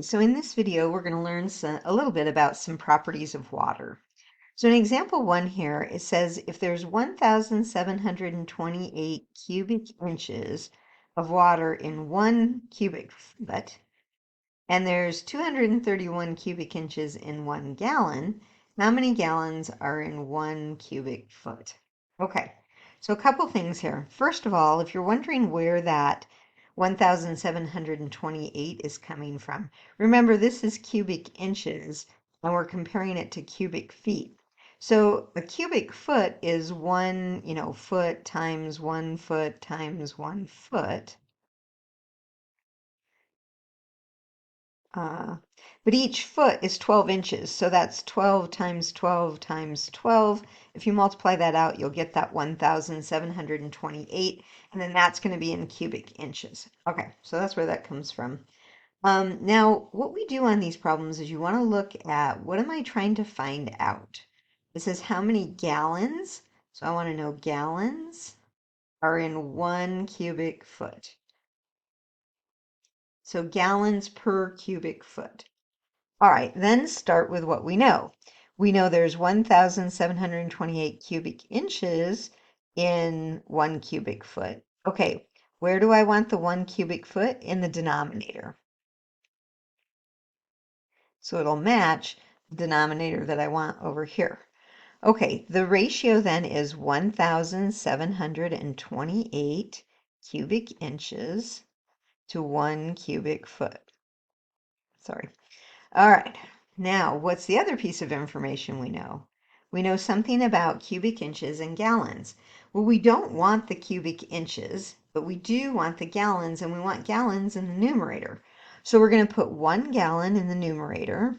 So in this video, we're going to learn a little bit about some properties of water. So in example 1 here, it says if there's 1,728 cubic inches of water in 1 cubic foot, and there's 231 cubic inches in 1 gallon, how many gallons are in 1 cubic foot? Okay, so a couple things here. First of all, if you're wondering where that 1,728 is coming from, remember this is cubic inches and we're comparing it to cubic feet. So a cubic foot is one, foot times 1 foot times 1 foot. Uh, but each foot is 12 inches, so that's 12 times 12 times 12. If you multiply that out, you'll get that 1,728, and then that's going to be in cubic inches. Okay, so that's where that comes from. Now, what we do on these problems is you want to look at what am I trying to find out? It says how many gallons, so I want to know gallons are in 1 cubic foot. So gallons per cubic foot. All right, then start with what we know. We know there's 1,728 cubic inches in 1 cubic foot. Okay, where do I want the 1 cubic foot? In the denominator. So it'll match the denominator that I want over here. Okay, the ratio then is 1,728 cubic inches to 1 cubic foot. Sorry. All right, now what's the other piece of information we know? We know something about cubic inches and gallons. Well, we don't want the cubic inches, but we do want the gallons, and we want gallons in the numerator. So we're going to put 1 gallon in the numerator.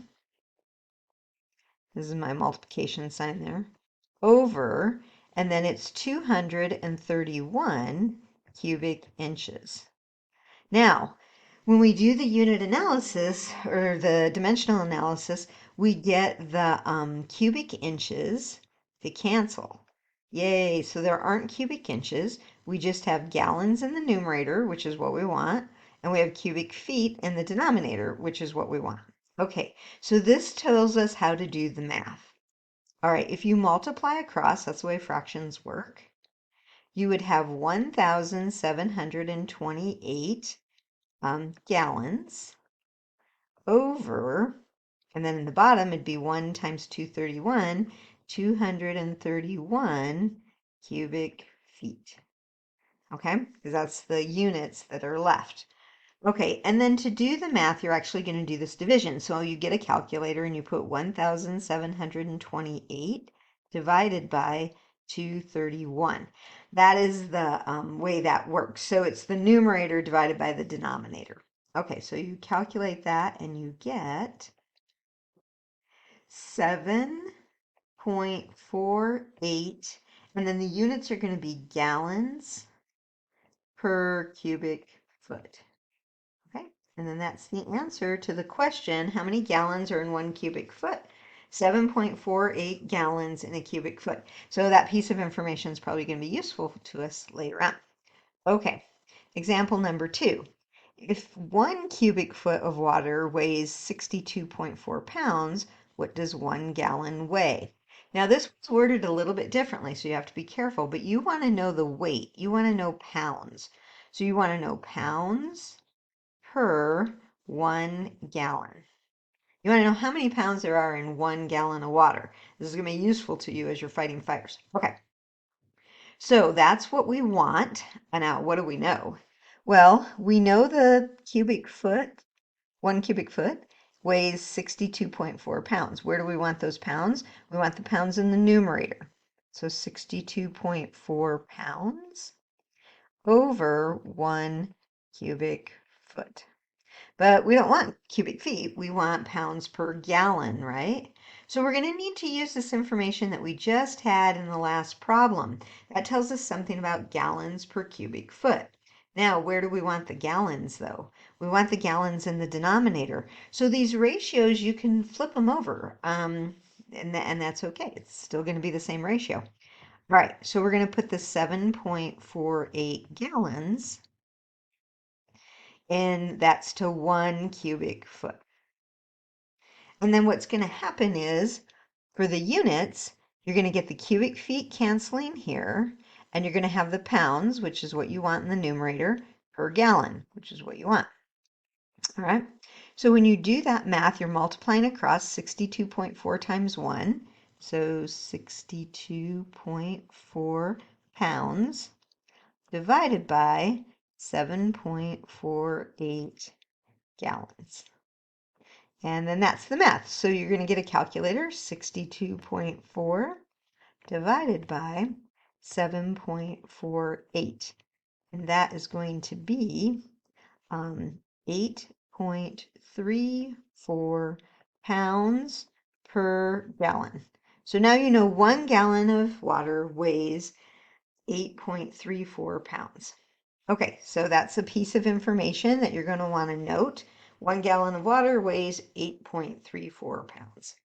This is my multiplication sign there. Over, and then it's 231 cubic inches. Now, when we do the unit analysis or the dimensional analysis, we get the cubic inches to cancel. Yay, so there aren't cubic inches. We just have gallons in the numerator, which is what we want, and we have cubic feet in the denominator, which is what we want. Okay, so this tells us how to do the math. All right, if you multiply across, that's the way fractions work, you would have 1,728 gallons over, and then in the bottom it'd be 1 times 231, 231 cubic feet. Okay, because that's the units that are left. Okay, and then to do the math, you're actually going to do this division. So you get a calculator and you put 1,728 divided by 231. That is the way that works. So it's the numerator divided by the denominator. Okay, so you calculate that and you get 7.48, and then the units are going to be gallons per cubic foot. Okay, and then that's the answer to the question, how many gallons are in 1 cubic foot? 7.48 gallons in a cubic foot. So that piece of information is probably going to be useful to us later on. Okay, example number 2. If 1 cubic foot of water weighs 62.4 pounds, what does 1 gallon weigh? Now this was worded a little bit differently, so you have to be careful, but you want to know the weight. You want to know pounds. So you want to know pounds per 1 gallon. You want to know how many pounds there are in 1 gallon of water. This is going to be useful to you as you're fighting fires. Okay, so that's what we want. And now, what do we know? Well, we know the cubic foot, 1 cubic foot, weighs 62.4 pounds. Where do we want those pounds? We want the pounds in the numerator. So 62.4 pounds over 1 cubic foot. But we don't want cubic feet, we want pounds per gallon, right? So we're going to need to use this information that we just had in the last problem. That tells us something about gallons per cubic foot. Now, where do we want the gallons, though? We want the gallons in the denominator. So these ratios, you can flip them over, and that's okay. It's still going to be the same ratio. All right, so we're going to put the 7.48 gallons, and that's to 1 cubic foot. And then what's going to happen is for the units, you're going to get the cubic feet canceling here, and you're going to have the pounds, which is what you want in the numerator, per gallon, which is what you want. All right. So when you do that math, you're multiplying across 62.4 times 1. So 62.4 pounds divided by 7.48 gallons. And then that's the math. So you're going to get a calculator, 62.4 divided by 7.48. And that is going to be 8.34 pounds per gallon. So now you know 1 gallon of water weighs 8.34 pounds. Okay, so that's a piece of information that you're going to want to note. 1 gallon of water weighs 8.34 pounds.